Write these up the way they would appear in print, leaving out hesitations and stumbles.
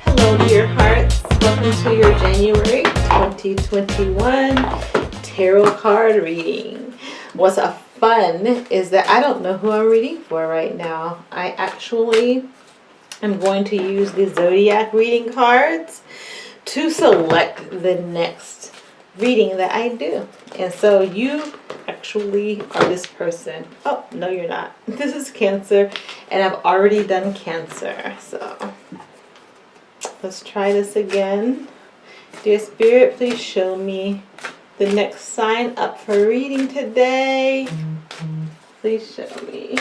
Hello, dear hearts. Welcome to your January 2021 tarot card reading. What's fun is that I don't know who I'm reading for right now. I actually am going to use the zodiac reading cards to select the next reading that I do. And so you actually are this person. Oh, no, you're not. This is Cancer, and I've already done Cancer. So let's try this again. Dear Spirit, please show me the next sign up for reading today. Please show me.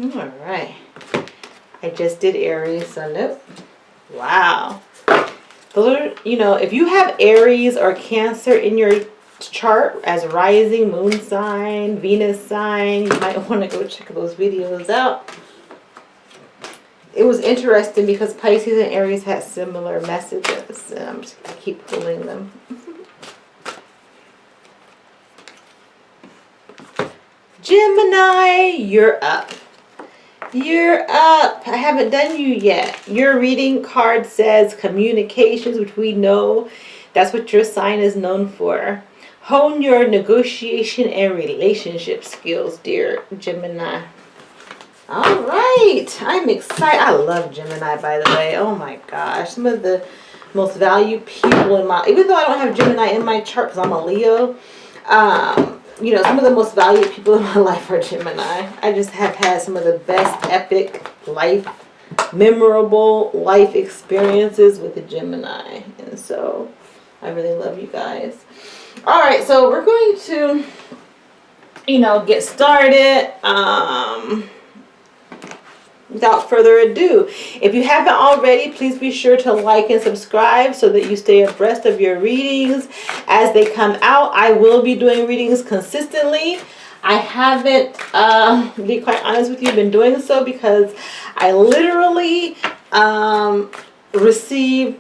All right. I just did Aries, so nope. Wow. You know, if you have Aries or Cancer in your chart as rising, moon sign, Venus sign, you might want to go check those videos out. It was interesting because Pisces and Aries had similar messages, and I keep pulling them. Gemini, you're up. You're up. I haven't done you yet. Your reading card says communications, which we know that's what your sign is known for. Hone your negotiation and relationship skills, dear Gemini. All right. I'm excited. I love Gemini, by the way. Oh my gosh. Some of the most valued people in my, even though I don't have Gemini in my chart because I'm a Leo, you know, some of the most valued people in my life are Gemini. I just have had some of the best epic life, memorable life experiences with the Gemini. And so I really love you guys. All right, so we're going to, you know, get started. Without further ado, if you haven't already, please be sure to like and subscribe so that you stay abreast of your readings as they come out. I will be doing readings consistently. I haven't, to be quite honest with you, been doing so because I literally received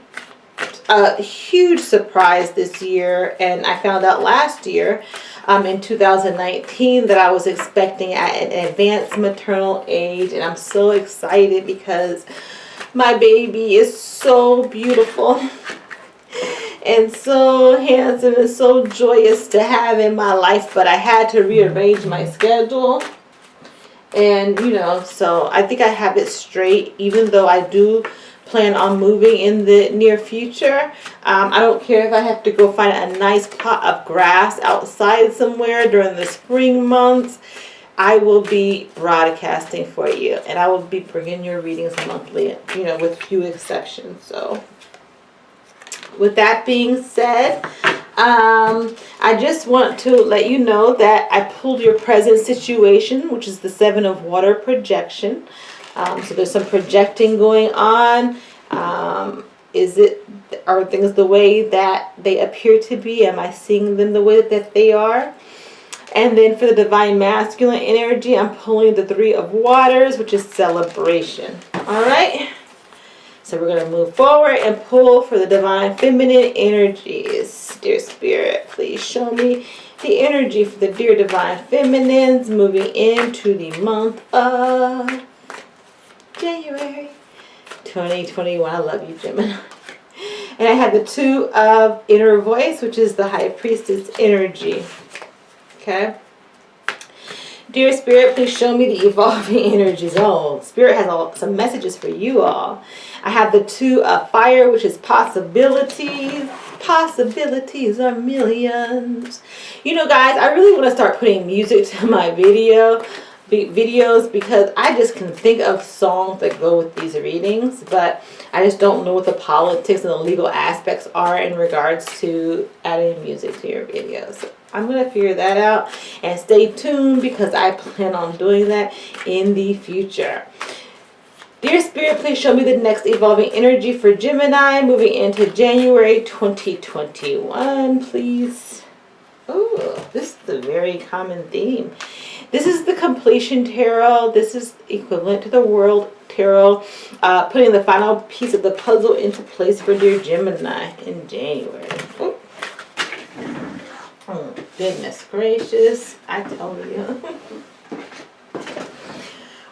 a huge surprise this year, and I found out last year in 2019 that I was expecting at an advanced maternal age, and I'm so excited because my baby is so beautiful and so handsome and so joyous to have in my life, but I had to rearrange my schedule. And you know, so I think I have it straight, even though I do plan on moving in the near future. I don't care if I have to go find a nice plot of grass outside somewhere during the spring months. I will be broadcasting for you, and I will be bringing your readings monthly, you know, with few exceptions. So with that being said, I just want to let you know that I pulled your present situation, which is the 7 of Water projection. So there's some projecting going on. Are things the way that they appear to be? Am I seeing them the way that they are? And then for the divine masculine energy, I'm pulling the 3 of Waters, which is celebration. All right. So we're going to move forward and pull for the divine feminine energies. Dear Spirit, please show me the energy for the dear divine feminines moving into the month of January 2021. I love you, Gemini. And I have the 2 of inner voice, which is the high priestess energy. Okay. Dear Spirit, please show me the evolving energies. Oh, Spirit has some messages for you all. I have the 2 of fire, which is possibilities. Possibilities are millions. You know, guys, I really want to start putting music to my videos because I just can think of songs that go with these readings, but I just don't know what the politics and the legal aspects are in regards to adding music to your videos. So I'm going to figure that out, and stay tuned because I plan on doing that in the future. Dear Spirit, please show me the next evolving energy for Gemini moving into January 2021, please. Oh, this is a very common theme. This is the completion tarot. This is equivalent to the world tarot. Putting the final piece of the puzzle into place for dear Gemini in January. Oh. Goodness gracious, I tell you.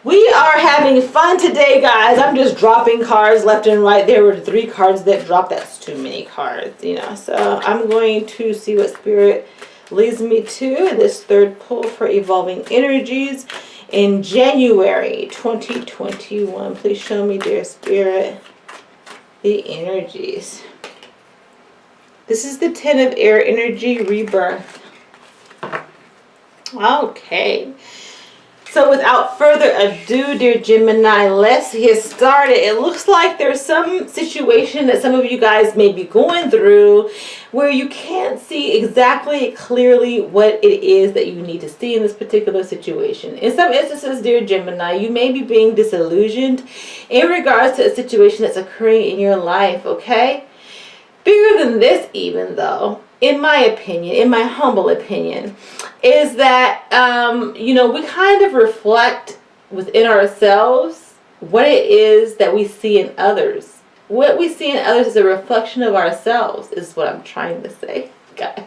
We are having fun today, guys. I'm just dropping cards left and right. There were 3 cards that dropped. That's too many cards, you know. So I'm going to see what Spirit leads me to in this third pull for evolving energies in January 2021. Please show me, dear Spirit, the energies. This is the 10 of air energy, rebirth. Okay. So without further ado, dear Gemini, let's get started. It looks like there's some situation that some of you guys may be going through where you can't see exactly clearly what it is that you need to see in this particular situation. In some instances, dear Gemini, you may be being disillusioned in regards to a situation that's occurring in your life, okay? Bigger than this even, though, in my opinion, in my humble opinion, is that, you know, we kind of reflect within ourselves what it is that we see in others. What we see in others is a reflection of ourselves, is what I'm trying to say, guys.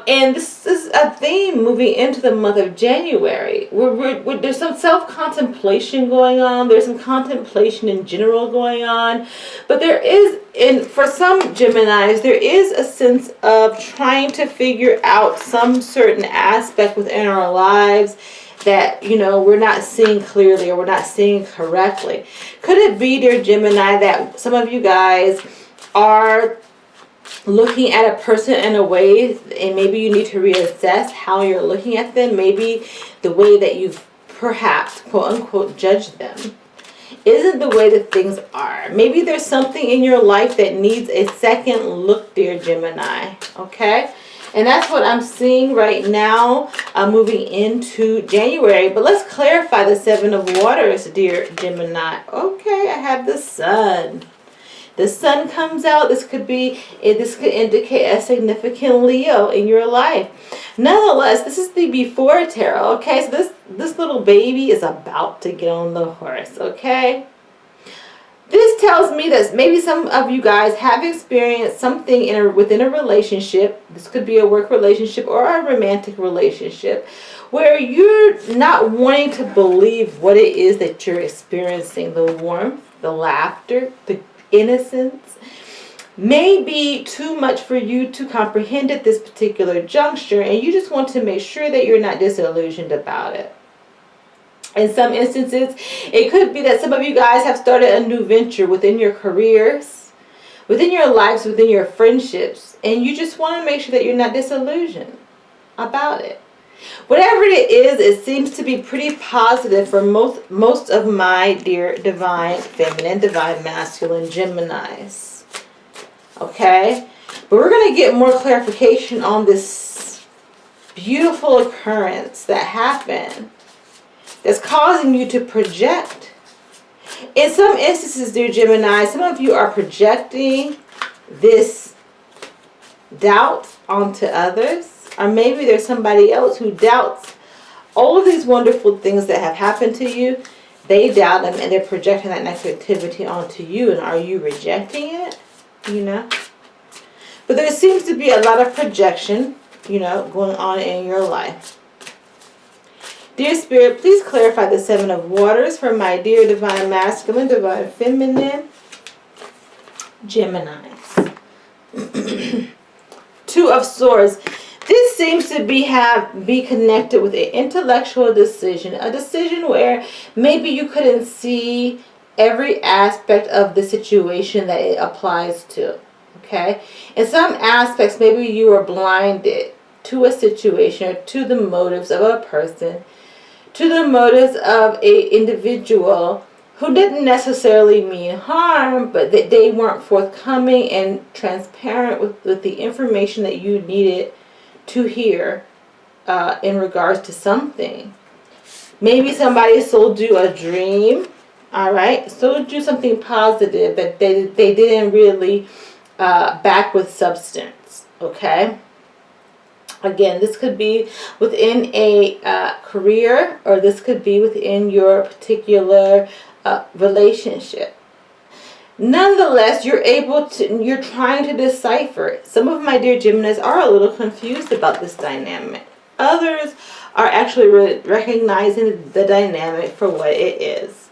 And this is a theme moving into the month of January. There's some self-contemplation going on. There's some contemplation in general going on. But there is, for some Geminis, there is a sense of trying to figure out some certain aspect within our lives that, you know, we're not seeing clearly or we're not seeing correctly. Could it be, dear Gemini, that some of you guys are looking at a person in a way, and maybe you need to reassess how you're looking at them? Maybe the way that you've perhaps, quote unquote, judged them isn't the way that things are. Maybe there's something in your life that needs a second look, dear Gemini, okay? And that's what I'm seeing right now, moving into January. But let's clarify the 7 of Waters, dear Gemini. Okay, I have the Sun. The Sun comes out. This could indicate a significant Leo in your life. Nonetheless, this is the Before Tarot. Okay, so this little baby is about to get on the horse. Okay, this tells me that maybe some of you guys have experienced something within a relationship. This could be a work relationship or a romantic relationship, where you're not wanting to believe what it is that you're experiencing. The warmth, the laughter, the innocence may be too much for you to comprehend at this particular juncture, and you just want to make sure that you're not disillusioned about it. In some instances, it could be that some of you guys have started a new venture within your careers, within your lives, within your friendships, and you just want to make sure that you're not disillusioned about it. Whatever it is, it seems to be pretty positive for most of my dear divine feminine, divine masculine Geminis. Okay? But we're going to get more clarification on this beautiful occurrence that happened that's causing you to project. In some instances, dear Gemini, some of you are projecting this doubt onto others. Or maybe there's somebody else who doubts all of these wonderful things that have happened to you. They doubt them and they're projecting that negativity onto you. And are you rejecting it? You know? But there seems to be a lot of projection, you know, going on in your life. Dear Spirit, please clarify the 7 of Waters for my dear divine masculine, divine feminine Geminis. 2 of Swords. This seems to be connected with an intellectual decision, a decision where maybe you couldn't see every aspect of the situation that it applies to, okay? In some aspects, maybe you were blinded to a situation or to the motives of a person, to the motives of an individual who didn't necessarily mean harm, but that they weren't forthcoming and transparent with the information that you needed to hear in regards to something. Maybe somebody sold you a dream, all right? Sold you something positive that they didn't really back with substance, okay? Again, this could be within a career, or this could be within your particular relationship. Nonetheless, you're trying to decipher. Some of my dear Geminis are a little confused about this dynamic. Others are actually recognizing the dynamic for what it is.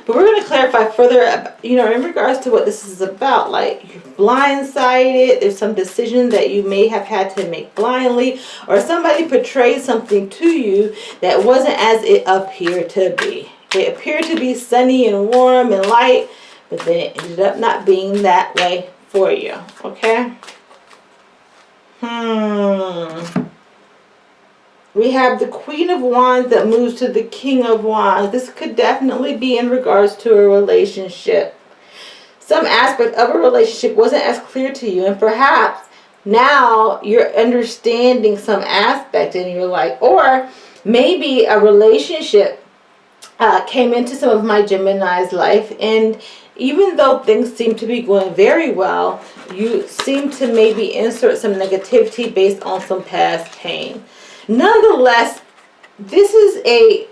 But we're going to clarify further, in regards to what this is about. Like, you're blindsided, there's some decision that you may have had to make blindly, or somebody portrayed something to you that wasn't as it appeared to be. It appeared to be sunny and warm and light, but then it ended up not being that way for you. Okay? We have the Queen of Wands that moves to the King of Wands. This could definitely be in regards to a relationship. Some aspect of a relationship wasn't as clear to you, and perhaps now you're understanding some aspect and you're like, or maybe a relationship came into some of my Gemini's life, and even though things seem to be going very well, you seem to maybe insert some negativity based on some past pain. Nonetheless, this is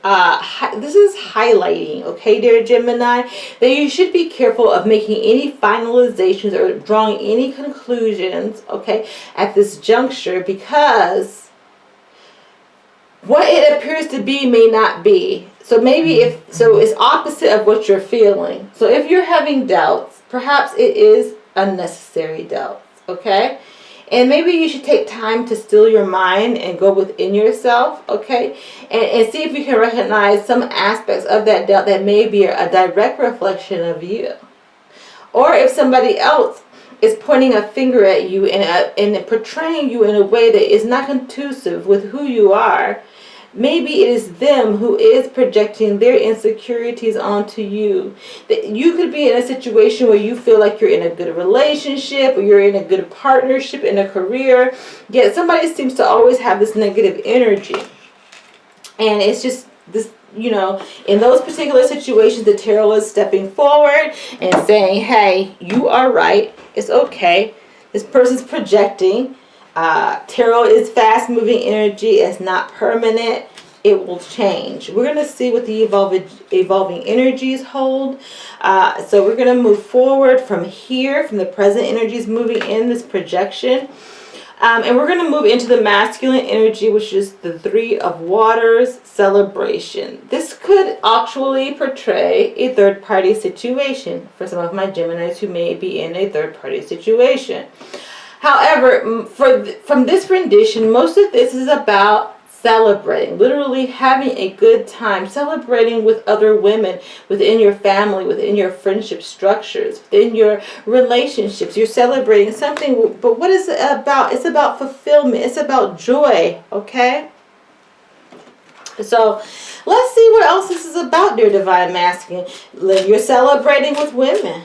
highlighting, okay, dear Gemini, that you should be careful of making any finalizations or drawing any conclusions, okay, at this juncture, because what it appears to be may not be. So maybe it's opposite of what you're feeling. So if you're having doubts, perhaps it is unnecessary doubts, okay? And maybe you should take time to still your mind and go within yourself, okay? And see if you can recognize some aspects of that doubt that may be a direct reflection of you. Or if somebody else is pointing a finger at you and portraying you in a way that is not conducive with who you are, maybe it is them who is projecting their insecurities onto you. That you could be in a situation where you feel like you're in a good relationship, or you're in a good partnership, in a career, yet somebody seems to always have this negative energy. And it's just this, in those particular situations, the tarot is stepping forward and saying, hey, you are right. It's okay. This person's projecting. Tarot is fast moving energy. It's not permanent. It will change. We're going to see what the evolving energies hold. So we're going to move forward from here, from the present energies moving in this projection. And we're going to move into the masculine energy, which is the Three of Waters, celebration. This could actually portray a third-party situation for some of my Geminis who may be in a third-party situation. However, from this rendition, most of this is about celebrating, literally having a good time, celebrating with other women within your family, within your friendship structures, within your relationships. You're celebrating something, but what is it about? It's about fulfillment. It's about joy, okay? So let's see what else this is about, dear Divine Masculine. You're celebrating with women.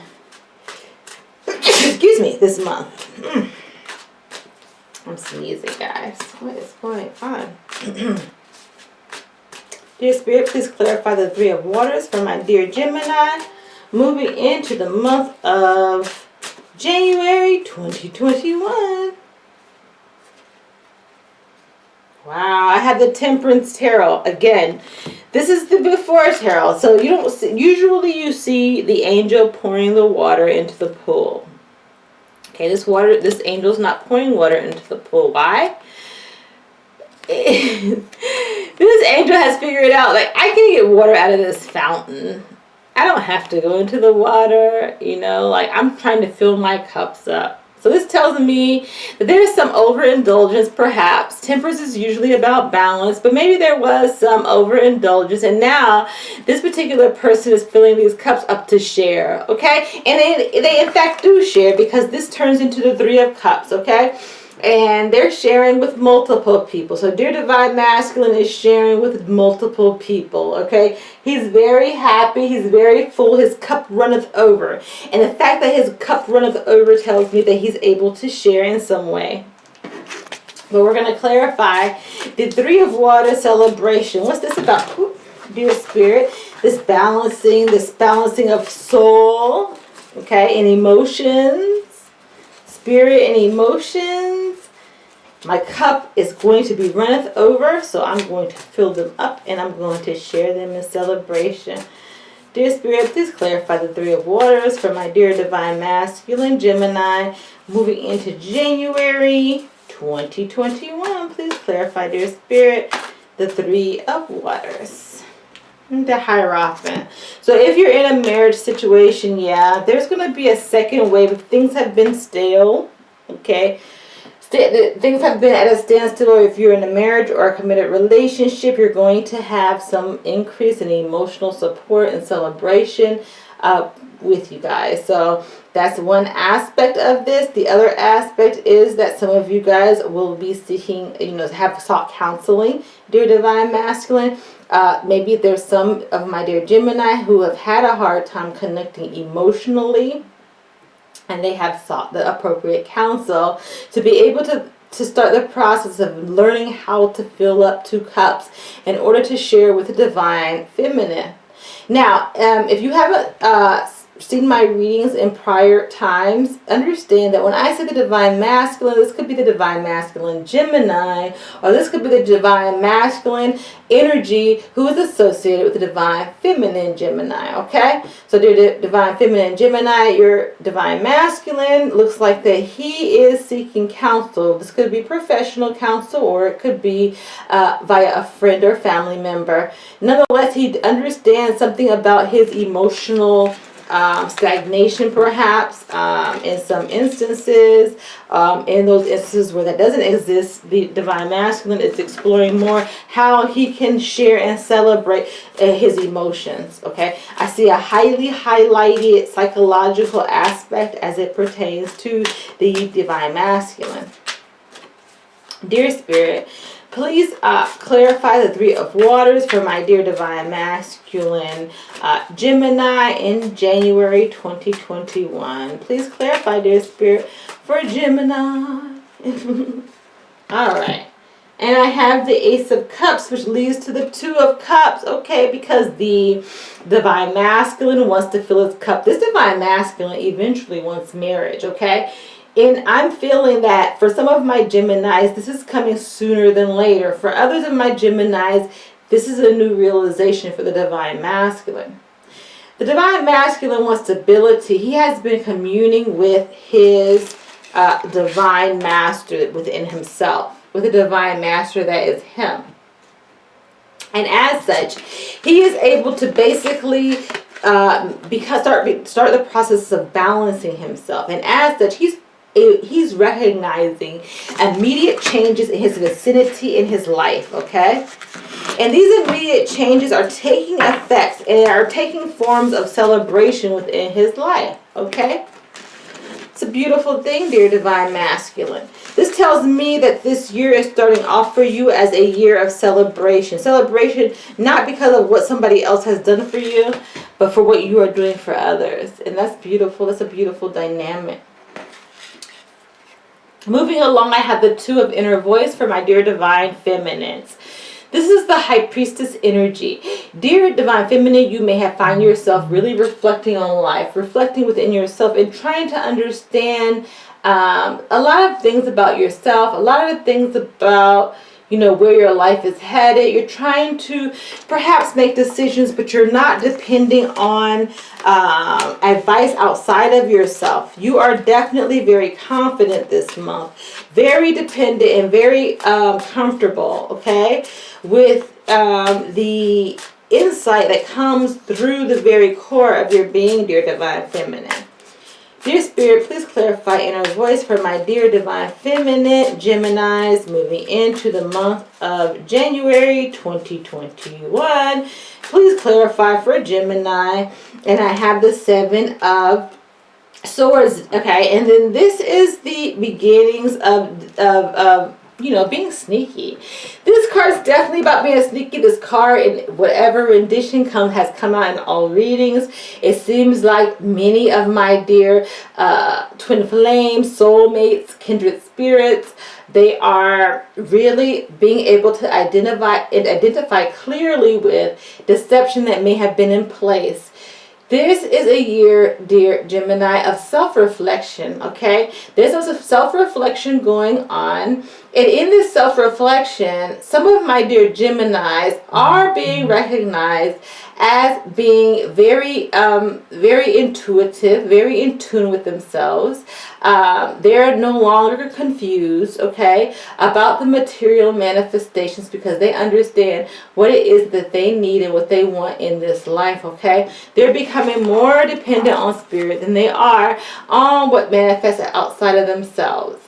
Excuse me, this month. I'm sneezing, guys. What is going on? Dear Spirit, please clarify the Three of Waters for my dear Gemini. Moving into the month of January 2021. Wow, I have the Temperance Tarot. Again, this is the before tarot. So you don't see, usually you see the angel pouring the water into the pool. Okay, this angel's not pouring water into the pool. Why? This angel has figured out, like, I can get water out of this fountain. I don't have to go into the water, like, I'm trying to fill my cups up. So this tells me that there's some overindulgence, perhaps. Temperance is usually about balance, but maybe there was some overindulgence, and now this particular person is filling these cups up to share, okay? And they in fact do share, because this turns into the Three of Cups, okay? And they're sharing with multiple people. So dear Divine Masculine is sharing with multiple people, okay? He's very happy. He's very full. His cup runneth over. And the fact that his cup runneth over tells me that he's able to share in some way. But we're going to clarify the Three of Water celebration. What's this about? Ooh, dear Spirit, this balancing of soul, okay, and emotions. Spirit and emotions. My cup is going to be runneth over, so I'm going to fill them up and I'm going to share them in celebration. Dear Spirit, please clarify the Three of Waters for my dear Divine Masculine, Gemini, moving into January 2021. Please clarify, dear Spirit, the Three of Waters. The Hierophant. So if you're in a marriage situation, yeah, there's going to be a second wave. If things have been stale, okay, things have been at a standstill, or if you're in a marriage or a committed relationship, you're going to have some increase in emotional support and celebration with you guys. So that's one aspect of this. The other aspect is that some of you guys will be seeking, have sought counseling, dear Divine Masculine. Maybe there's some of my dear Gemini who have had a hard time connecting emotionally, and they have sought the appropriate counsel to be able to start the process of learning how to fill up 2 cups in order to share with the Divine Feminine. Now, if you haven't seen my readings in prior times, understand that when I say the Divine Masculine, this could be the Divine Masculine Gemini, or this could be the Divine Masculine energy who is associated with the Divine Feminine Gemini, okay? So the Divine Feminine Gemini, your Divine Masculine, looks like that he is seeking counsel. This could be professional counsel, or it could be via a friend or family member. Nonetheless, he understands something about his emotional stagnation, perhaps, in some instances. In those instances where that doesn't exist, the Divine Masculine is exploring more how he can share and celebrate his emotions. Okay, I see a highly highlighted psychological aspect as it pertains to the Divine Masculine. Dear Spirit, please clarify the Three of Waters for my dear Divine Masculine Gemini in January 2021. Please clarify, dear Spirit, for Gemini. Alright. And I have the Ace of Cups, which leads to the Two of Cups. Okay, because the Divine Masculine wants to fill his cup. This Divine Masculine eventually wants marriage, okay? And I'm feeling that for some of my Geminis, this is coming sooner than later. For others of my Geminis, this is a new realization for the Divine Masculine. The Divine Masculine wants stability. He has been communing with his Divine Master within himself, with a Divine Master that is him. And as such, he is able to basically start the process of balancing himself. And as such, he's recognizing immediate changes in his vicinity in his life, okay? And these immediate changes are taking effects and are taking forms of celebration within his life, okay? It's a beautiful thing, dear Divine Masculine. This tells me that this year is starting off for you as a year of celebration. Celebration not because of what somebody else has done for you, but for what you are doing for others. And that's beautiful. That's a beautiful dynamic. Moving along, I have the Two of Inner Voice for my dear Divine Feminines. This is the High Priestess energy. Dear Divine Feminine, you may have found yourself really reflecting on life, reflecting within yourself and trying to understand a lot of things about yourself, a lot of things about, where your life is headed. You're trying to perhaps make decisions, but you're not depending on advice outside of yourself. You are definitely very confident this month, very dependent and very comfortable, okay, with the insight that comes through the very core of your being, dear Divine Feminine. Dear Spirit, please clarify inner voice for my dear Divine Feminine Geminis moving into the month of January 2021. Please clarify for Gemini. And I have the Seven of Swords. Okay, and then this is the beginnings of being sneaky. This card's definitely about being sneaky. This card, in whatever rendition has come out in all readings. It seems like many of my dear twin flames, soulmates, kindred spirits, they are really being able to identify clearly with deception that may have been in place. This is a year, dear Gemini, of self-reflection, okay? There's also self-reflection going on And in this self-reflection, some of my dear Geminis are being recognized as being very, very intuitive, very in tune with themselves. They're no longer confused, okay, about the material manifestations, because they understand what it is that they need and what they want in this life, okay? They're becoming more dependent on spirit than they are on what manifests outside of themselves.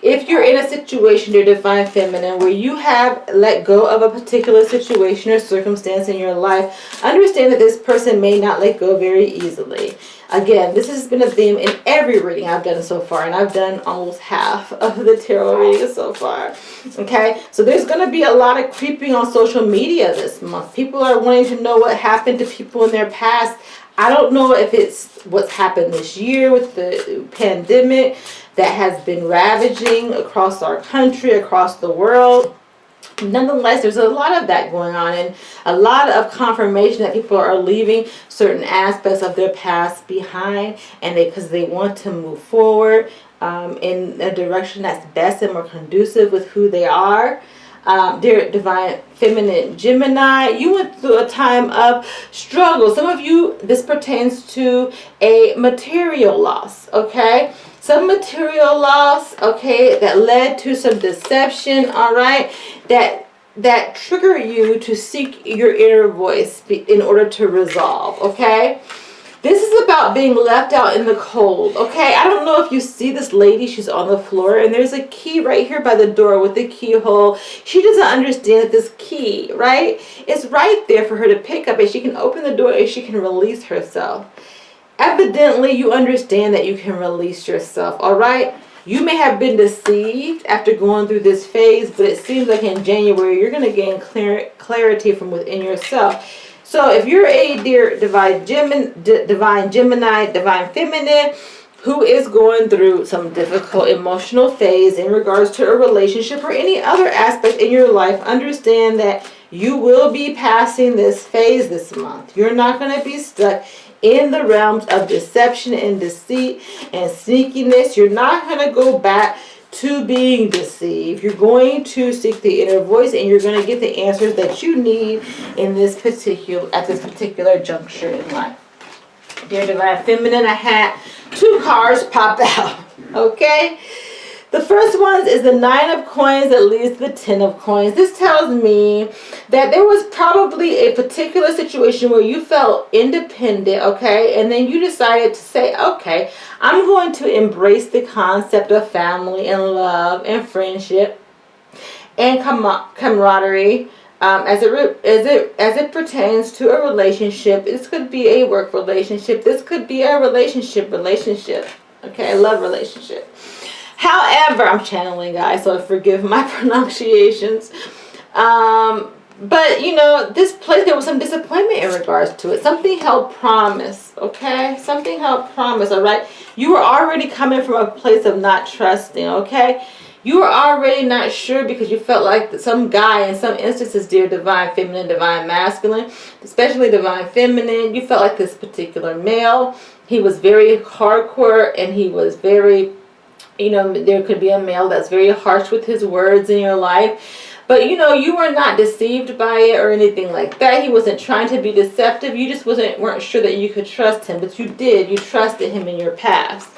If you're in a situation, dear Divine Feminine, where you have let go of a particular situation or circumstance in your life, understand that this person may not let go very easily. Again, this has been a theme in every reading I've done so far, and I've done almost half of the tarot readings so far. Okay, so there's going to be a lot of creeping on social media this month. People are wanting to know what happened to people in their past. I don't know if it's what's happened this year with the pandemic that has been ravaging across our country, across the world. Nonetheless, there's a lot of that going on, and a lot of confirmation that people are leaving certain aspects of their past behind, and because they want to move forward in a direction that's best and more conducive with who they are. Dear Divine Feminine Gemini, you went through a time of struggle. Some of you, this pertains to a material loss, okay? Some material loss, okay, that led to some deception, all right, that trigger you to seek your inner voice in order to resolve, okay? This is about being left out in the cold, okay? I don't know if you see this lady. She's on the floor, and there's a key right here by the door with the keyhole. She doesn't understand that this key, right, is right there for her to pick up, and she can open the door and she can release herself. Evidently, you understand that you can release yourself, all right? You may have been deceived after going through this phase, but it seems like in January, you're going to gain clarity from within yourself. So if you're a dear Divine Gemini, Divine Feminine, who is going through some difficult emotional phase in regards to a relationship or any other aspect in your life, understand that you will be passing this phase this month. You're not going to be stuck in the realms of deception and deceit and sneakiness. You're not going to go back to being deceived. You're going to seek the inner voice, and you're going to get the answers that you need in this particular juncture in life. Dear Divine Feminine, I had 2 cards pop out. Okay, the first one is the 9 of coins that leads to the 10 of coins. This tells me that there was probably a particular situation where you felt independent, okay, and then you decided to say, okay, I'm going to embrace the concept of family and love and friendship and camaraderie as it pertains to a relationship. This could be a work relationship. This could be a relationship. Okay, a love relationship. However, I'm channeling, guys, so forgive my pronunciations. But, you know, this place, there was some disappointment in regards to it. Something held promise, okay? Something held promise, all right? You were already coming from a place of not trusting, okay? You were already not sure because you felt like some guy, in some instances, dear Divine Feminine, Divine Masculine, especially Divine Feminine, you felt like this particular male, he was very hardcore, and he was very, you know, there could be a male that's very harsh with his words in your life. But, you know, you were not deceived by it or anything like that. He wasn't trying to be deceptive. You just weren't sure that you could trust him. But you did. You trusted him in your past.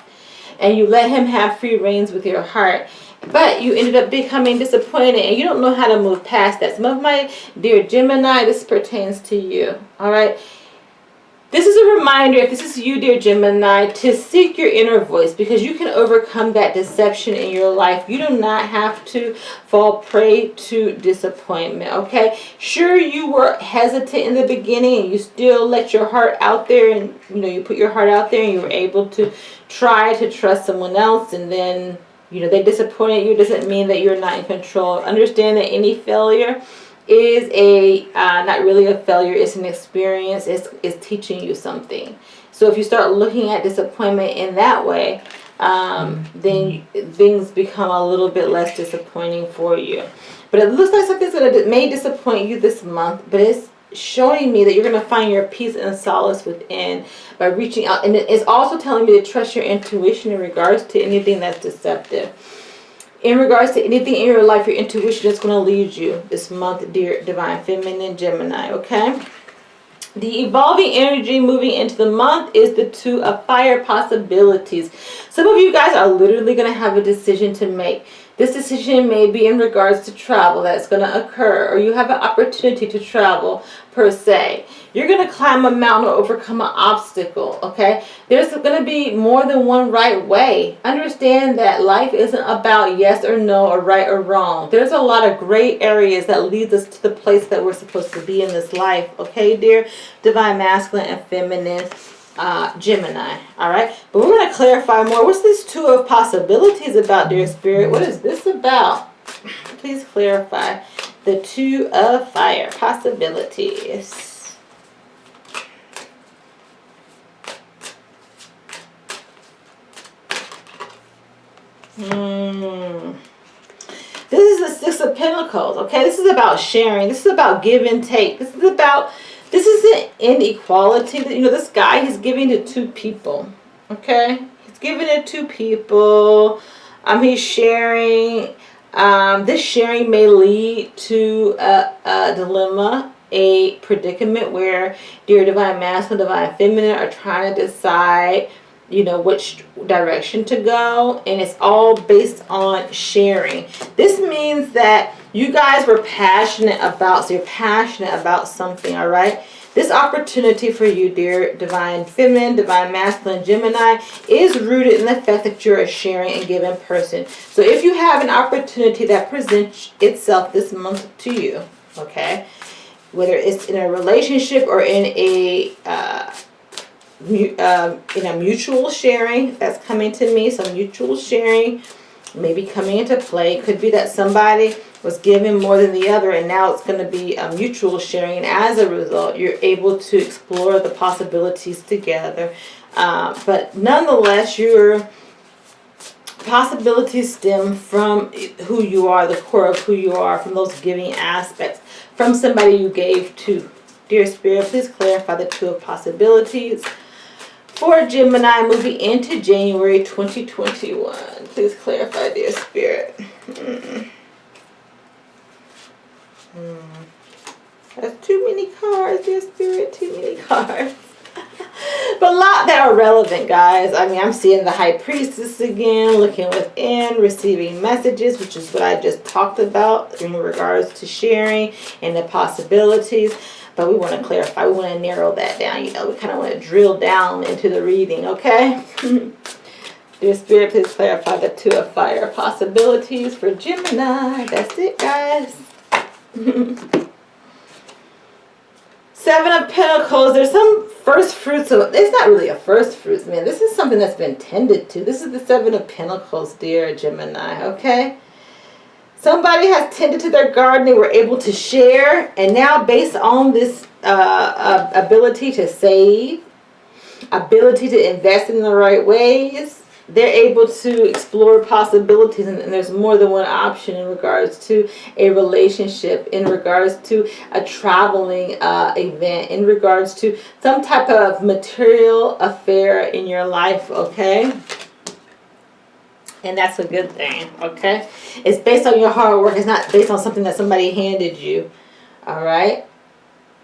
And you let him have free reins with your heart. But you ended up becoming disappointed, and you don't know how to move past that. Some of my dear Gemini, this pertains to you. All right. This is a reminder, if this is you, dear Gemini, to seek your inner voice, because you can overcome that deception in your life. You do not have to fall prey to disappointment, okay? Sure, you were hesitant in the beginning, and you still let your heart out there, and, you know, you put your heart out there, and you were able to try to trust someone else, and then, you know, they disappointed you. Doesn't mean that you're not in control. Understand that any failure is not really a failure. It's an experience. It's teaching you something. So if you start looking at disappointment in that way, then things become a little bit less disappointing for you. But it looks like something's that may disappoint you this month, but it's showing me that you're going to find your peace and solace within by reaching out. And it's also telling me to trust your intuition in regards to anything that's deceptive. In regards to anything in your life, your intuition is going to lead you this month, dear Divine Feminine Gemini, okay? The evolving energy moving into the month is the Two of Fire possibilities. Some of you guys are literally going to have a decision to make. This decision may be in regards to travel that's going to occur, or you have an opportunity to travel per se. You're going to climb a mountain or overcome an obstacle, okay? There's going to be more than one right way. Understand that life isn't about yes or no or right or wrong. There's a lot of gray areas that leads us to the place that we're supposed to be in this life, okay, dear Divine Masculine and Feminine Gemini. All right, but we're going to clarify more. What's this Two of Possibilities about, dear Spirit? What is this about? Please clarify the Two of Fire possibilities. This is the Six of Pentacles, okay? This is about sharing. This is about give and take. This is an inequality. You know, this guy, he's giving to two people, okay? He's giving it to people. He's sharing. This sharing may lead to a dilemma, a predicament where dear Divine Masculine, Divine Feminine are trying to decide, you know, which direction to go, and it's all based on sharing. This means that you guys were passionate about, so you're passionate about something, all right? This opportunity for you, dear Divine Feminine, Divine Masculine Gemini, is rooted in the fact that you're a sharing and giving person. So if you have an opportunity that presents itself this month to you, okay, whether it's in a relationship or in a mutual sharing that's coming to me, some mutual sharing maybe coming into play. Could be that somebody was given more than the other, and now it's going to be a mutual sharing, and as a result you're able to explore the possibilities together. But nonetheless, your possibilities stem from who you are, the core of who you are, from those giving aspects, from somebody you gave to. Dear Spirit, please clarify the Two of Possibilities for Gemini moving into January 2021. Please clarify, dear Spirit. That's too many cards, dear Spirit. Too many cards. But a lot that are relevant, guys. I mean, I'm seeing the High Priestess again, looking within, receiving messages, which is what I just talked about in regards to sharing and the possibilities. But we want to clarify. We want to narrow that down. You know, we kind of want to drill down into the reading, okay? Dear Spirit, please clarify the Two of Fire possibilities for Gemini. That's it, guys. Seven of Pentacles. There's some first fruits of, it's not really a first fruits, man. This is something that's been tended to. This is the Seven of Pentacles, dear Gemini, okay? Somebody has tended to their garden. They were able to share, and now based on this ability to save, ability to invest in the right ways, they're able to explore possibilities, and there's more than one option in regards to a relationship, in regards to a traveling event, in regards to some type of material affair in your life, okay? And that's a good thing, okay? It's based on your hard work. It's not based on something that somebody handed you, all right?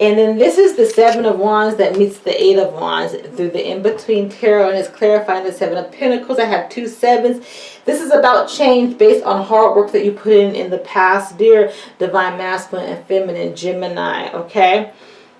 And then this is the Seven of Wands that meets the Eight of Wands through the In-Between Tarot, and it's clarifying the Seven of Pentacles. I have two sevens. This is about change based on hard work that you put in the past, dear Divine Masculine and Feminine Gemini, okay?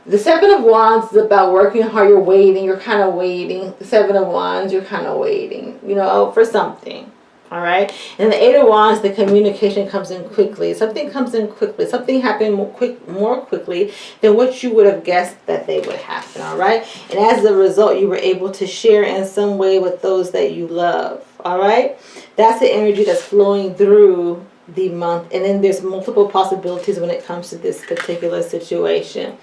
The Seven of Wands is about working hard. You're waiting. You're kind of waiting. The Seven of Wands, you're kind of waiting, you know, for something. All right. And the Eight of Wands, the communication comes in quickly. Something comes in quickly. Something happened more quickly than what you would have guessed that they would happen. All right. And as a result, you were able to share in some way with those that you love. All right. That's the energy that's flowing through the month. And then there's multiple possibilities when it comes to this particular situation.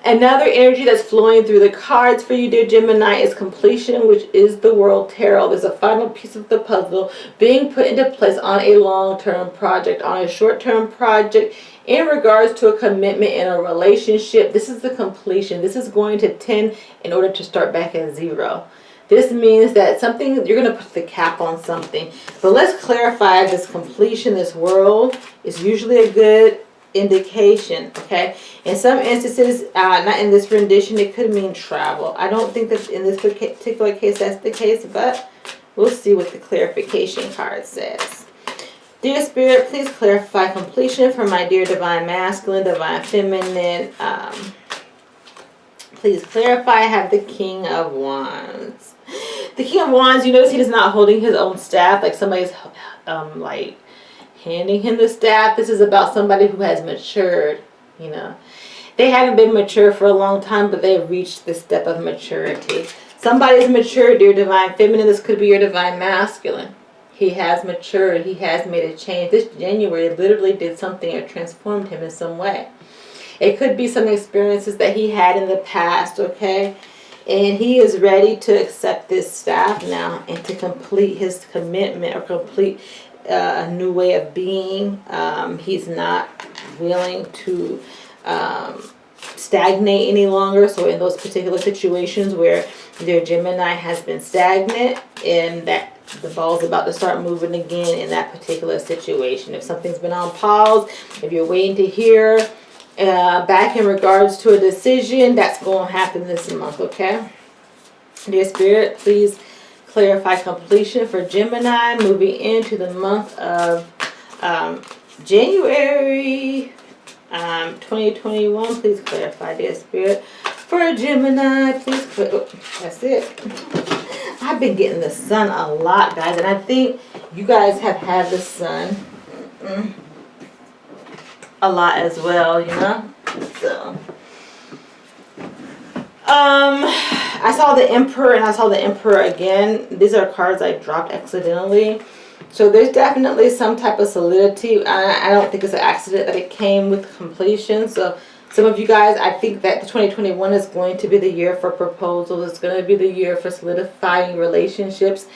Another energy that's flowing through the cards for you, dear Gemini, is completion, which is the World Tarot. There's a final piece of the puzzle being put into place on a long-term project, on a short-term project, in regards to a commitment in a relationship. This is the completion. This is going to tend in order to start back at zero. This means that something, you're going to put the cap on something. But let's clarify this completion, this world is usually a good indication, okay? In some instances, not in this rendition, it could mean travel. I don't think that in this particular case that's the case, but we'll see what the clarification card says. Dear Spirit, please clarify completion for my dear Divine Masculine, Divine Feminine. Please clarify. I have the King of Wands. The King of Wands, you notice he is not holding his own staff, like somebody's like handing him the staff. This is about somebody who has matured, you know. They haven't been mature for a long time, but they've reached this step of maturity. Somebody's matured, dear Divine Feminine. This could be your Divine Masculine. He has matured. He has made a change. This January literally did something or transformed him in some way. It could be some experiences that he had in the past, okay? And he is ready to accept this staff now and to complete his commitment or complete a new way of being. He's not willing to stagnate any longer. So in those particular situations where their Gemini has been stagnant and that the ball's about to start moving again in that particular situation. If something's been on pause, if you're waiting to hear back in regards to a decision, that's going to happen this month, okay? Dear Spirit, please clarify completion for Gemini moving into the month of January 2021. Please clarify, dear Spirit, for Gemini. Please, that's it. I've been getting the sun a lot, guys, and I think you guys have had the sun a lot as well, you know. So I saw the Emperor and I saw the Emperor again. These are cards I dropped accidentally. So there's definitely some type of solidity. I don't think it's an accident that it came with completion. So some of you guys, I think that the 2021 is going to be the year for proposals. It's going to be the year for solidifying relationships.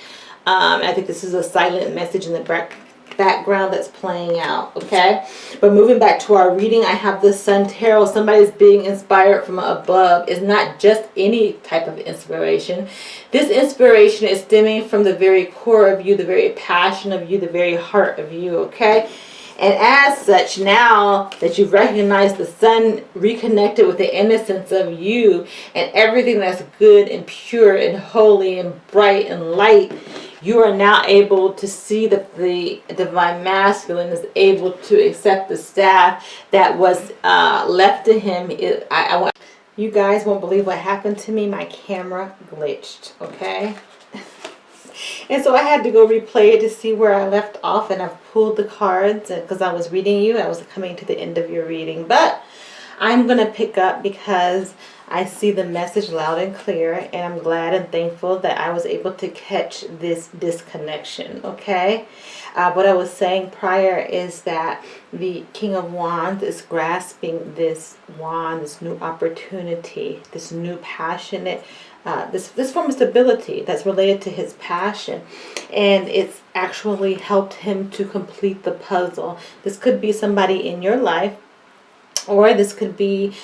I think this is a silent message in the background that's playing out, okay? But moving back to our reading, I have the Sun Tarot. Somebody's being inspired from above. It's not just any type of inspiration. This inspiration is stemming from the very core of you, the very passion of you, the very heart of you, okay? And as such, now that you've recognized the sun, reconnected with the innocence of you and everything that's good and pure and holy and bright and light, you are now able to see that the Divine Masculine is able to accept the staff that was left to him. You guys won't believe what happened to me. My camera glitched, okay? And so I had to go replay it to see where I left off, and I've pulled the cards because I was reading you. I was coming to the end of your reading, but I'm going to pick up because I see the message loud and clear, and I'm glad and thankful that I was able to catch this disconnection, okay? What I was saying prior is that the King of Wands is grasping this wand, this new opportunity, this new passionate this form of stability that's related to his passion, and it's actually helped him to complete the puzzle. This could be somebody in your life, or this could be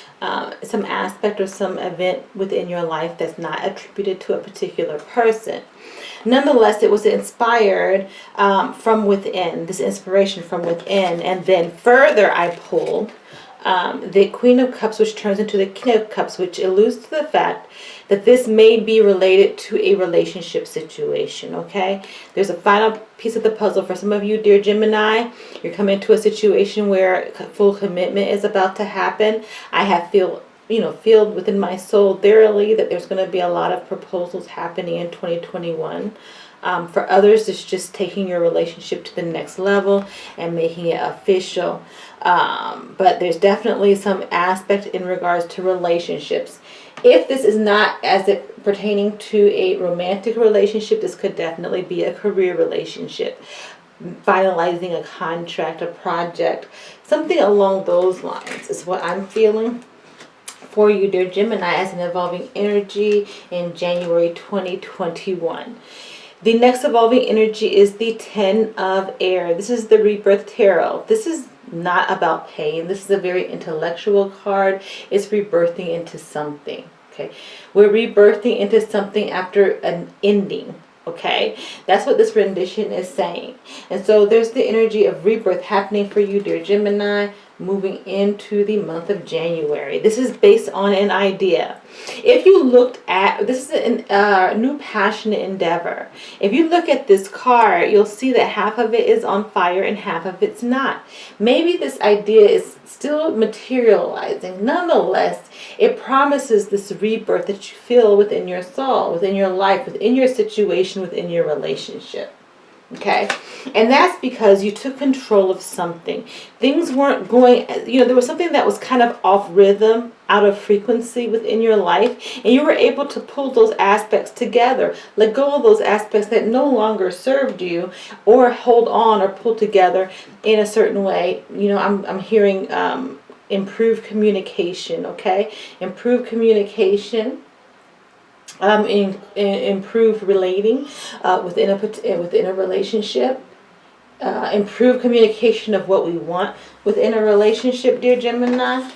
some aspect or some event within your life that's not attributed to a particular person. Nonetheless, it was inspired from within, this inspiration from within. And then further I pulled the Queen of Cups, which turns into the King of Cups, which alludes to the fact that this may be related to a relationship situation, okay? There's a final piece of the puzzle for some of you, dear Gemini. You're coming to a situation where full commitment is about to happen. I have feel within my soul thoroughly that there's going to be a lot of proposals happening in 2021. For others, it's just taking your relationship to the next level and making it official. But there's definitely some aspect in regards to relationships. If this is not as it pertaining to a romantic relationship, this could definitely be a career relationship. Finalizing a contract, a project, something along those lines is what I'm feeling for you, dear Gemini, as an evolving energy in January 2021. The next evolving energy is the Ten of Air. This is the Rebirth Tarot. This is not about pain. This is a very intellectual card. It's rebirthing into something. Okay, we're rebirthing into something after an ending. Okay, that's what this rendition is saying. And so there's the energy of rebirth happening for you, dear Gemini, moving into the month of January. This is based on an idea. If you looked at, this is a new passionate endeavor. If you look at this card, you'll see that half of it is on fire and half of it's not. Maybe this idea is still materializing. Nonetheless, it promises this rebirth that you feel within your soul, within your life, within your situation, within your relationship. Okay, and that's because you took control of something. Things weren't going, there was something that was kind of off rhythm, out of frequency within your life, and you were able to pull those aspects together, let go of those aspects that no longer served you, or hold on or pull together in a certain way. I'm hearing improved communication. Okay, improved communication. Improve relating within a relationship, improve communication of what we want within a relationship, dear Gemini.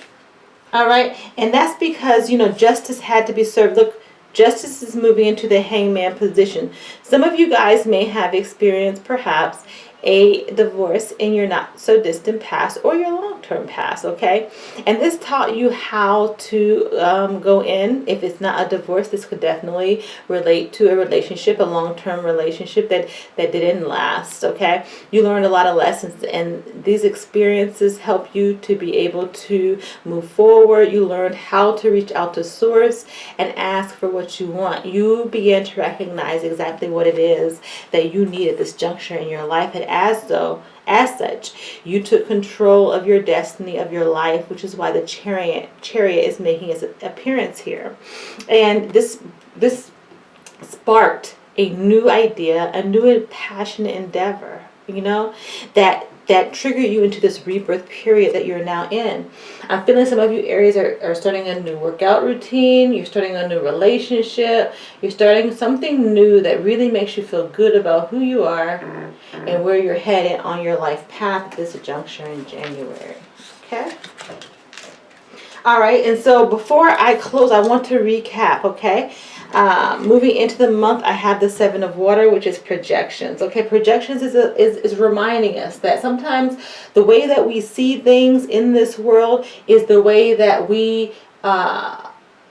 All right, and that's because justice had to be served. Look, justice is moving into the hangman position. Some of you guys may have experienced perhaps a divorce in your not so distant past or your long-term past. Okay, and this taught you how to go in. If it's not a divorce, this could definitely relate to a relationship, a long-term relationship that didn't last. Okay, you learned a lot of lessons, and these experiences help you to be able to move forward. You learned how to reach out to source and ask for what you want. You began to recognize exactly what it is that you need at this juncture in your life, and as such, you took control of your destiny, of your life, which is why the chariot is making its appearance here. And this sparked a new idea, a new passionate endeavor, that trigger you into this rebirth period that you're now in. I'm feeling some of you Aries are starting a new workout routine. You're starting a new relationship. You're starting something new that really makes you feel good about who you are and where you're headed on your life path at this juncture in January. Okay? All right, and so before I close, I want to recap, okay? Moving into the month, I have the Seven of Water, which is projections. Okay, projections is reminding us that sometimes the way that we see things in this world is the way that we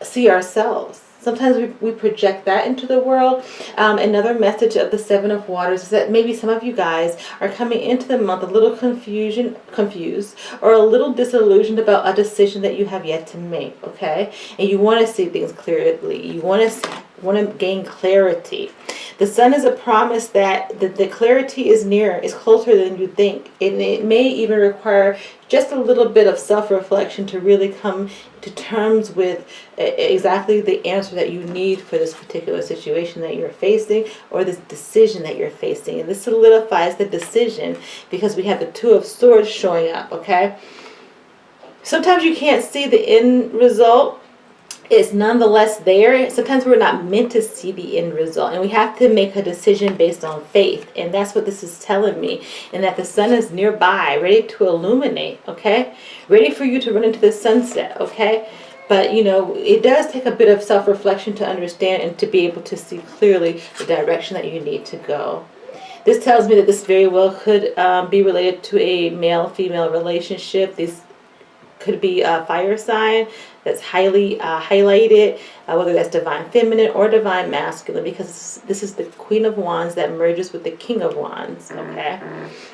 see ourselves. Sometimes we project that into the world. Another message of the Seven of Waters is that maybe some of you guys are coming into the month a little confused, or a little disillusioned about a decision that you have yet to make, okay? And you want to see things clearly. You want to gain clarity. The Sun is a promise that the clarity is near, is closer than you think. And it may even require just a little bit of self-reflection to really come to terms with exactly the answer that you need for this particular situation that you're facing, or this decision that you're facing. And this solidifies the decision because we have the Two of Swords showing up, okay? Sometimes you can't see the end result. It's nonetheless there. Sometimes we're not meant to see the end result, and we have to make a decision based on faith. And that's what this is telling me, and that the Sun is nearby, ready to illuminate, okay? Ready for you to run into the sunset, okay? But, it does take a bit of self-reflection to understand and to be able to see clearly the direction that you need to go. This tells me that this very well could be related to a male-female relationship. These could be a fire sign that's highly highlighted, whether that's divine feminine or divine masculine, because this is the Queen of Wands that merges with the King of Wands, okay?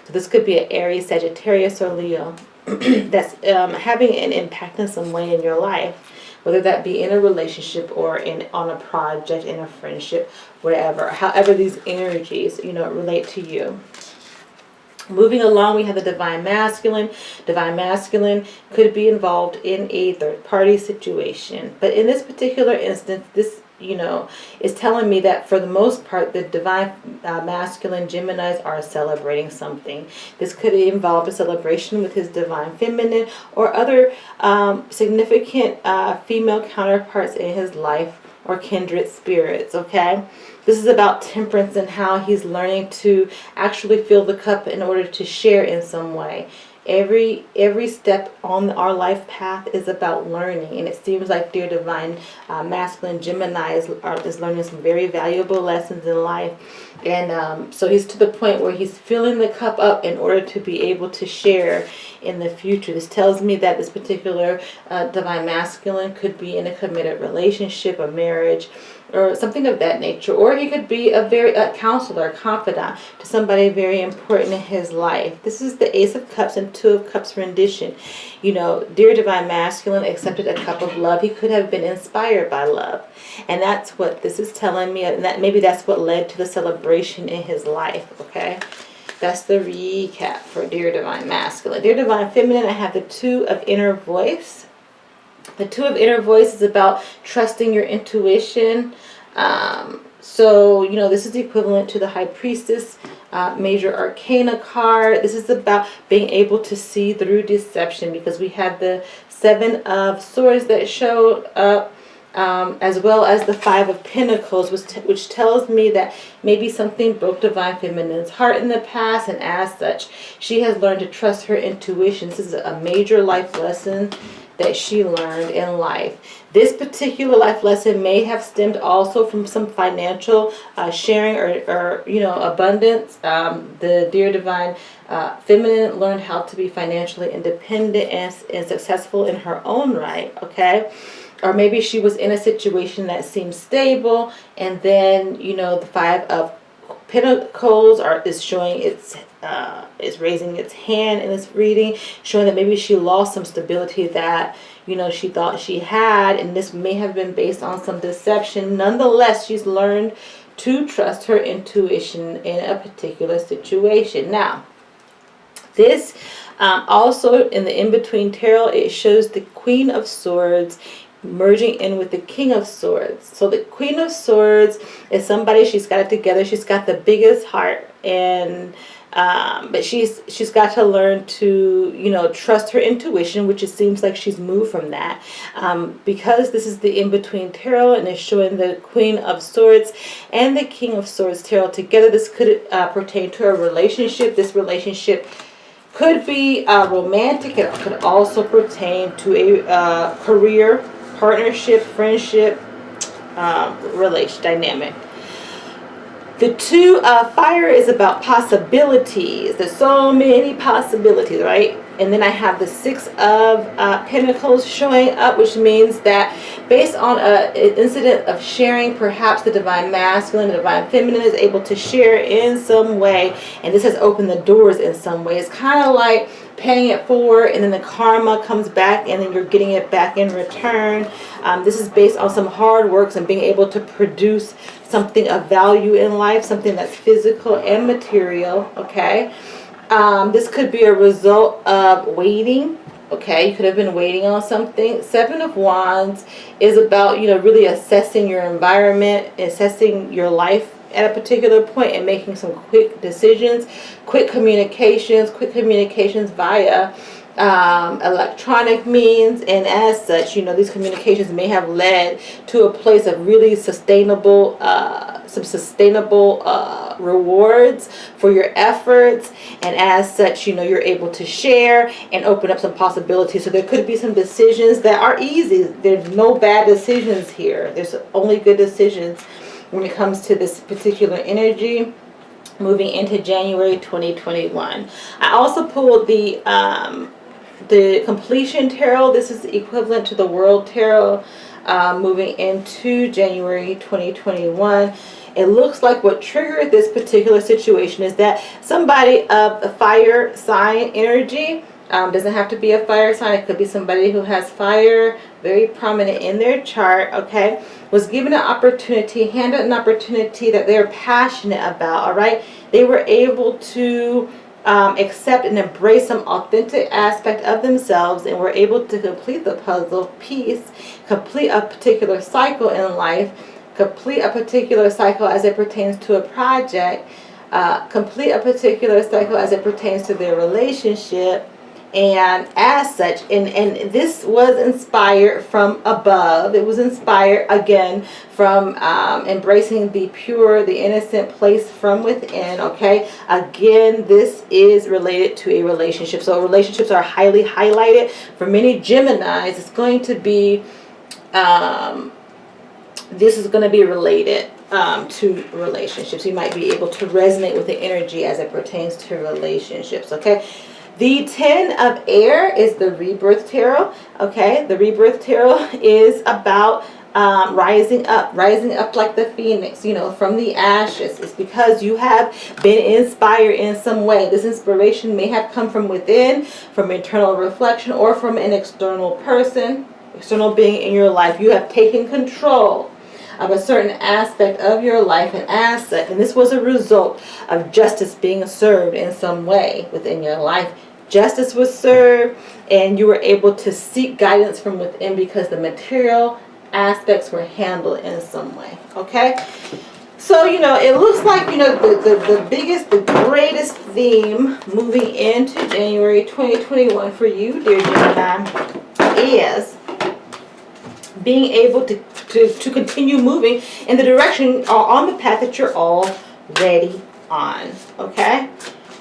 So this could be an Aries, Sagittarius, or Leo that's having an impact in some way in your life, whether that be in a relationship or on a project, in a friendship, whatever. However these energies, relate to you. Moving along, we have the Divine Masculine. Divine Masculine could be involved in a third-party situation. But in this particular instance, this, is telling me that for the most part, the Divine Masculine Geminis are celebrating something. This could involve a celebration with his Divine Feminine or other significant female counterparts in his life, or kindred spirits, okay? This is about temperance and how he's learning to actually fill the cup in order to share in some way. Every step on our life path is about learning, and it seems like dear divine masculine Gemini is learning some very valuable lessons in life. And so he's to the point where he's filling the cup up in order to be able to share in the future. This tells me that this particular divine masculine could be in a committed relationship, a marriage, or something of that nature. Or he could be a counselor, a confidant to somebody very important in his life. This is the Ace of Cups and Two of Cups rendition. You know, dear divine masculine accepted a cup of love. He could have been inspired by love. And that's what this is telling me. And that maybe that's what led to the celebration in his life, okay? That's the recap for dear divine masculine. Dear divine feminine, I have the Two of Inner Voice. The Two of Inner Voice is about trusting your intuition. So, you know, this is equivalent to the High Priestess Major Arcana card. This is about being able to see through deception, because we have the Seven of Swords that showed up, as well as the Five of Pentacles, which tells me that maybe something broke divine feminine's heart in the past, and as such, she has learned to trust her intuition. This is a major life lesson that she learned in life. This particular life lesson may have stemmed also from some financial sharing or you know, abundance. The dear divine feminine learned how to be financially independent and successful in her own right, okay? Or maybe she was in a situation that seemed stable, and then, you know, the Five of Pentacles is showing is raising its hand in this reading, showing that maybe she lost some stability that, you know, she thought she had, and this may have been based on some deception. Nonetheless, she's learned to trust her intuition in a particular situation. Now, this also in the in-between tarot, it shows the Queen of Swords merging in with the King of Swords. So the Queen of Swords is somebody, she's got it together, she's got the biggest heart, and but she's got to learn to, you know, trust her intuition, which it seems like she's moved from that, because this is the in-between tarot, and it's showing the Queen of Swords and the King of Swords tarot together. This could pertain to a relationship. This relationship could be romantic. It could also pertain to a career, partnership, friendship, relation dynamic. The Two of Fire is about possibilities. There's so many possibilities, right? And then I have the Six of Pentacles showing up, which means that based on an incident of sharing, perhaps the divine masculine, the divine feminine is able to share in some way, and this has opened the doors in some way. It's kind of like paying it forward, and then the karma comes back, and then you're getting it back in return. This is based on some hard works and being able to produce something of value in life, something that's physical and material, okay? This could be a result of waiting, okay? You could have been waiting on something. Seven of Wands is about, you know, really assessing your environment, assessing your life at a particular point, and making some quick decisions, quick communications via electronic means. And as such, you know, these communications may have led to a place of really sustainable rewards for your efforts, and as such, you know, you're able to share and open up some possibilities. So there could be some decisions that are easy. There's no bad decisions here. There's only good decisions when it comes to this particular energy moving into January 2021. I also pulled the Completion Tarot. This is equivalent to the World Tarot, moving into January 2021. It looks like what triggered this particular situation is that somebody of the fire sign energy, doesn't have to be a fire sign, it could be somebody who has fire very prominent in their chart, okay, was given an opportunity, handed an opportunity that they're passionate about, all right? They were able to accept and embrace some authentic aspect of themselves, and were able to complete the puzzle piece, complete a particular cycle in life, complete a particular cycle as it pertains to a project, complete a particular cycle as it pertains to their relationship, And as such, and this was inspired from above. It was inspired again from embracing the pure, the innocent place from within. Okay, again, this is related to a relationship. So relationships are highly highlighted for many Geminis. It's going to be this is going to be related to relationships. You might be able to resonate with the energy as it pertains to relationships. Okay. The 10 of air is the Rebirth Tarot. Okay, the Rebirth Tarot is about rising up like the phoenix, you know, from the ashes. It's because you have been inspired in some way. This inspiration may have come from within, from internal reflection, or from an external person, external being in your life. You have taken control of a certain aspect of your life and asset, and this was a result of justice being served in some way within your life. Justice was served, and you were able to seek guidance from within because the material aspects were handled in some way. Okay, so you know, it looks like, you know, the biggest, the greatest theme moving into January 2021 for you, dear Gemini, is being able to continue moving in the direction or on the path that you're already on. Okay,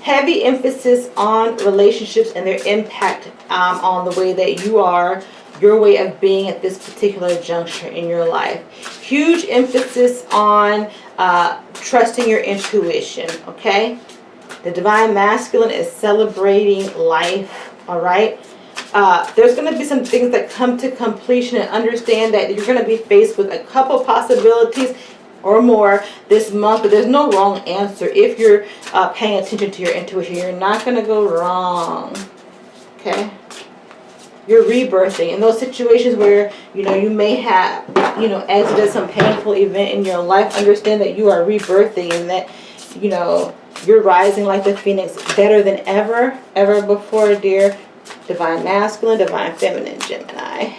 heavy emphasis on relationships and their impact on the way that you are, your way of being at this particular juncture in your life. Huge emphasis on trusting your intuition. Okay, the divine masculine is celebrating life. All right. There's going to be some things that come to completion, and understand that you're going to be faced with a couple possibilities or more this month, but there's no wrong answer if you're paying attention to your intuition. You're not going to go wrong. Okay, you're rebirthing in those situations where, you know, you may have, you know, exited some painful event in your life. Understand that you are rebirthing, and that, you know, you're rising like the phoenix, better than ever before, dear divine masculine, divine feminine Gemini.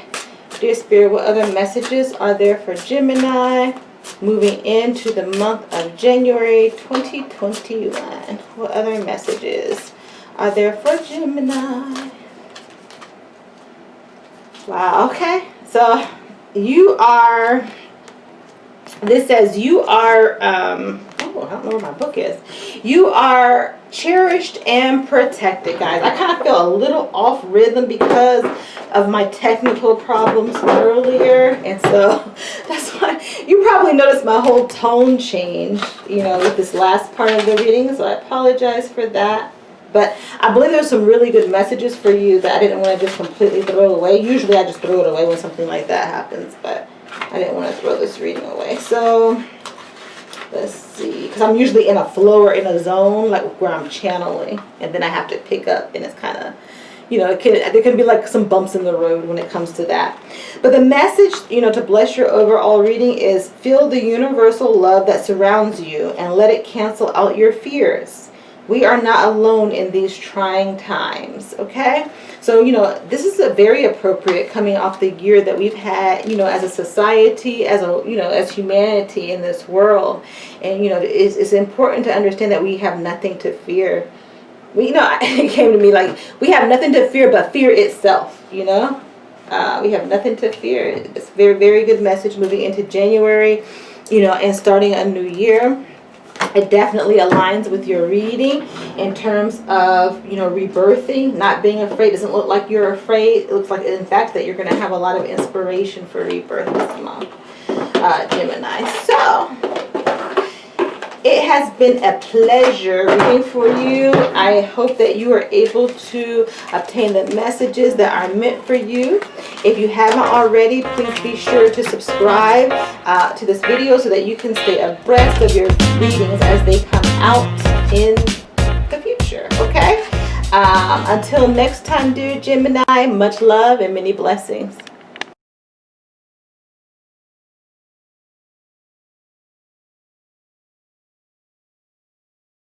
Dear Spirit, what other messages are there for Gemini moving into the month of January 2021? What other messages are there for Gemini? Wow, okay. So you are, this says you are, oh, I don't know where my book is. You are cherished and protected, guys. I kind of feel a little off rhythm because of my technical problems earlier, and so that's why you probably noticed my whole tone change, you know, with this last part of the reading, so I apologize for that. But I believe there's some really good messages for you that I didn't want to just completely throw away. Usually I just throw it away when something like that happens, but I didn't want to throw this reading away. So let's see, because I'm usually in a flow or in a zone, like where I'm channeling, and then I have to pick up, and it's kind of, you know, there can be like some bumps in the road when it comes to that. But the message, you know, to bless your overall reading is feel the universal love that surrounds you and let it cancel out your fears. We are not alone in these trying times. Okay, so, you know, this is a very appropriate coming off the year that we've had, you know, as a society, as a, you know, as humanity in this world. And, you know, it's important to understand that we have nothing to fear. You know, it came to me like, we have nothing to fear but fear itself, you know. We have nothing to fear. It's a very, very good message moving into January, you know, and starting a new year. It definitely aligns with your reading in terms of, you know, rebirthing, not being afraid. It doesn't look like you're afraid. It looks like, in fact, that you're going to have a lot of inspiration for rebirth this month, Gemini. So it has been a pleasure reading for you. I hope that you are able to obtain the messages that are meant for you. If you haven't already, please be sure to subscribe to this video so that you can stay abreast of your readings as they come out in the future. Okay? Until next time, dear Gemini, much love and many blessings.